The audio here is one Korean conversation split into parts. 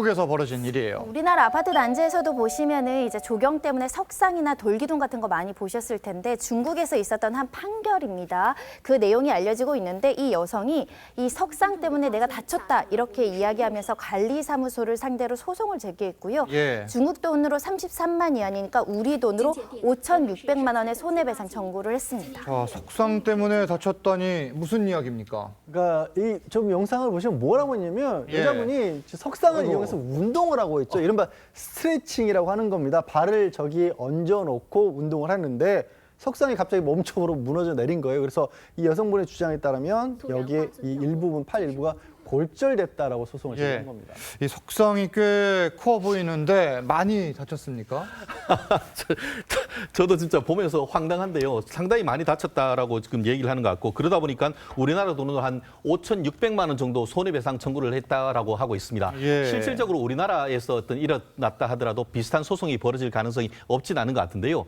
중국에서 벌어진 일이에요. 우리나라 아파트 단지에서도 보시면은 이제 조경 때문에 석상이나 돌기둥 같은 거 많이 보셨을 텐데 중국에서 있었던 한 판결입니다. 그 내용이 알려지고 있는데 이 여성이 이 석상 때문에 내가 다쳤다 이렇게 이야기하면서 관리사무소를 상대로 소송을 제기했고요. 예. 중국 돈으로 33만 위안이니까 우리 돈으로 5,600만 원의 손해배상 청구를 했습니다. 자, 석상 때문에 다쳤다니 무슨 이야기입니까? 그러니까 이 좀 영상을 보시면 뭐라고 했냐면 예. 여자분이 석상을 아이고. 이용해서 운동을 하고 있죠. 이른바 스트레칭이라고 하는 겁니다. 발을 저기 얹어놓고 운동을 하는데 석상이 갑자기 몸쪽으로 무너져 내린 거예요. 그래서 이 여성분의 주장에 따르면 여기에 이 일부분, 팔 일부가 골절됐다라고 소송을 예. 제기한 겁니다. 이 석상이 꽤 커 보이는데 많이 다쳤습니까? 저도 진짜 보면서 황당한데요. 상당히 많이 다쳤다라고 지금 얘기를 하는 것 같고 그러다 보니까 우리나라 돈으로 한 5,600만 원 정도 손해배상 청구를 했다라고 하고 있습니다. 예. 실질적으로 우리나라에서 어떤 일어났다 하더라도 비슷한 소송이 벌어질 가능성이 없진 않은 것 같은데요.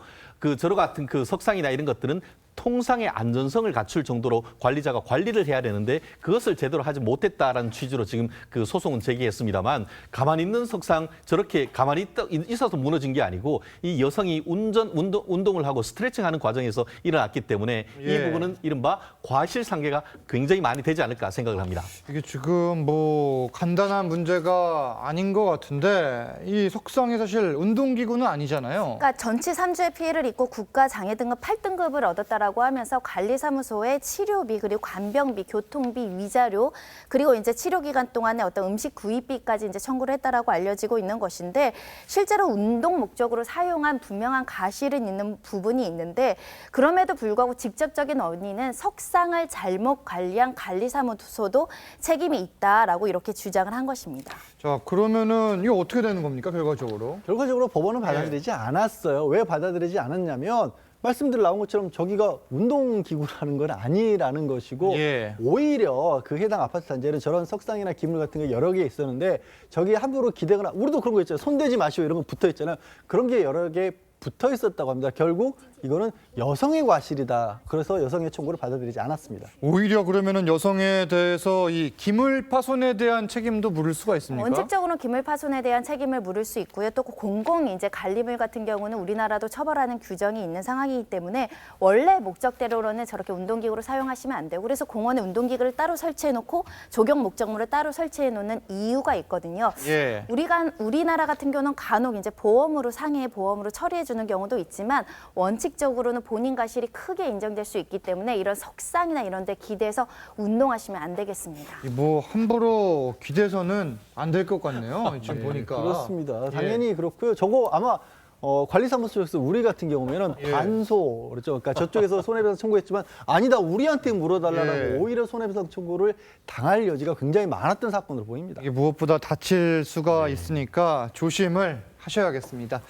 저러 같은 석상이나 이런 것들은 통상의 안전성을 갖출 정도로 관리자가 관리를 해야 되는데 그것을 제대로 하지 못했다라는 취지로 지금 소송은 제기했습니다만 가만히 있는 석상 저렇게 가만히 있어서 무너진 게 아니고 이 여성이 운동을 하고 스트레칭하는 과정에서 일어났기 때문에 예. 이 부분은 이른바 과실상계가 굉장히 많이 되지 않을까 생각을 합니다. 이게 지금 뭐 간단한 문제가 아닌 것 같은데 이 석상이 사실 운동기구는 아니잖아요. 그러니까 전치 3주의 피해를 입고 국가 장애 등급 8등급을 얻었다라고 하면서 관리사무소의 치료비 그리고 간병비, 교통비, 위자료 그리고 이제 치료 기간 동안에 어떤 음식 구입비까지 이제 청구를 했다라고 알려지고 있는 것인데 실제로 운동 목적으로 사용한 분명한 가실은 있는 부분이 있는데 그럼에도 불구하고 직접적인 원인은 석상을 잘못 관리한 관리사무소도 책임이 있다라고 이렇게 주장을 한 것입니다. 자, 그러면은 이거 어떻게 되는 겁니까, 결과적으로? 결과적으로 법원은 받아들이지 않았어요. 왜 받아들이지 않았냐면 말씀들 나온 것처럼 저기가 운동기구라는 건 아니라는 것이고 예. 오히려 그 해당 아파트 단지에는 저런 석상이나 기물 같은 게 여러 개 있었는데 저기 함부로 기대거나 우리도 그런 거 있잖아요. 손대지 마시오 이런 거 붙어 있잖아요. 그런 게 여러 개 붙어 있었다고 합니다. 결국 이거는 여성의 과실이다. 그래서 여성의 청구를 받아들이지 않았습니다. 오히려 그러면은 여성에 대해서 이 기물 파손에 대한 책임도 물을 수가 있습니까? 원칙적으로는 기물 파손에 대한 책임을 물을 수 있고요. 또 공공 이제 관리물 같은 경우는 우리나라도 처벌하는 규정이 있는 상황이기 때문에 원래 목적대로는 저렇게 운동기구를 사용하시면 안 되고 그래서 공원에 운동기구를 따로 설치해 놓고 조경 목적물을 따로 설치해 놓는 이유가 있거든요. 예. 우리나라 같은 경우는 간혹 이제 보험으로 상해 보험으로 처리해 주는 경우도 있지만 원칙적으로는 본인 과실이 크게 인정될 수 있기 때문에 이런 석상이나 이런 데 기대서 운동하시면 안 되겠습니다. 뭐 함부로 기대서는 안 될 것 같네요. 지금 보니까. 그렇습니다. 당연히 그렇고요. 저거 아마 관리사무소에서 우리 같은 경우에는 예. 반소 그렇죠. 그러니까 저쪽에서 손해배상 청구했지만 아니다 우리한테 물어달라고 예. 오히려 손해배상 청구를 당할 여지가 굉장히 많았던 사건으로 보입니다. 이게 무엇보다 다칠 수가 있으니까 조심을 하셔야겠습니다.